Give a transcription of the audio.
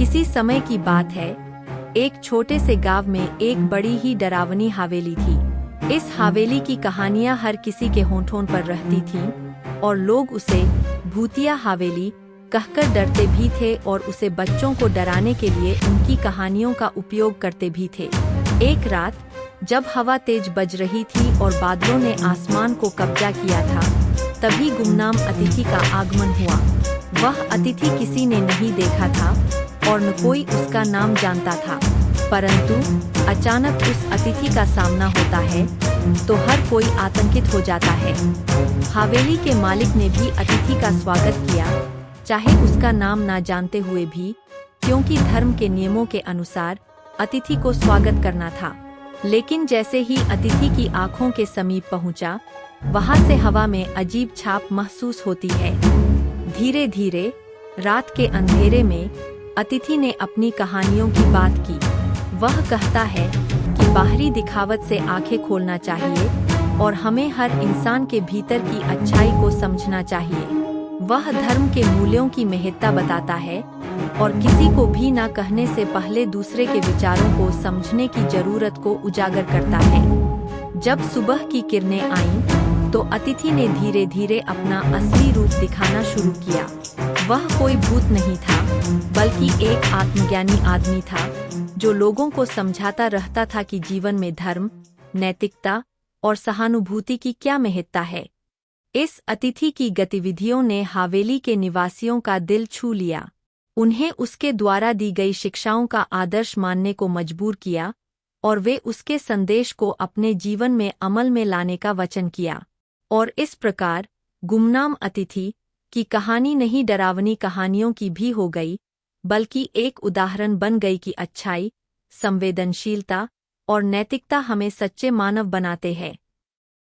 किसी समय की बात है, एक छोटे से गांव में एक बड़ी ही डरावनी हवेली थी। इस हवेली की कहानियां हर किसी के होठों पर रहती थीं और लोग उसे भूतिया हवेली कहकर डरते भी थे और उसे बच्चों को डराने के लिए उनकी कहानियों का उपयोग करते भी थे। एक रात जब हवा तेज बज रही थी और बादलों ने आसमान को कब्जा किया था, तभी गुमनाम अतिथि का आगमन हुआ। वह अतिथि किसी ने नहीं देखा था और न कोई उसका नाम जानता था, परंतु अचानक उस अतिथि का सामना होता है तो हर कोई आतंकित हो जाता है। हवेली के मालिक ने भी अतिथि का स्वागत किया, चाहे उसका नाम ना जानते हुए भी, क्योंकि धर्म के नियमों के अनुसार अतिथि को स्वागत करना था। लेकिन जैसे ही अतिथि की आंखों के समीप पहुंचा, वहां से हवा में अजीब छाप महसूस होती है। धीरे धीरे रात के अंधेरे में अतिथि ने अपनी कहानियों की बात की। वह कहता है कि बाहरी दिखावट से आंखें खोलना चाहिए और हमें हर इंसान के भीतर की अच्छाई को समझना चाहिए। वह धर्म के मूल्यों की महत्ता बताता है और किसी को भी ना कहने से पहले दूसरे के विचारों को समझने की जरूरत को उजागर करता है। जब सुबह की किरणें आईं, तो अतिथि ने धीरे धीरे अपना असली रूप दिखाना शुरू किया। वह कोई भूत नहीं था, बल्कि एक आत्मज्ञानी आदमी था जो लोगों को समझाता रहता था कि जीवन में धर्म, नैतिकता और सहानुभूति की क्या महत्ता है। इस अतिथि की गतिविधियों ने हवेली के निवासियों का दिल छू लिया। उन्हें उसके द्वारा दी गई शिक्षाओं का आदर्श मानने को मजबूर किया और वे उसके संदेश को अपने जीवन में अमल में लाने का वचन किया। और इस प्रकार गुमनाम अतिथि की कहानी नहीं डरावनी कहानियों की भी हो गई, बल्कि एक उदाहरण बन गई कि अच्छाई, संवेदनशीलता और नैतिकता हमें सच्चे मानव बनाते हैं।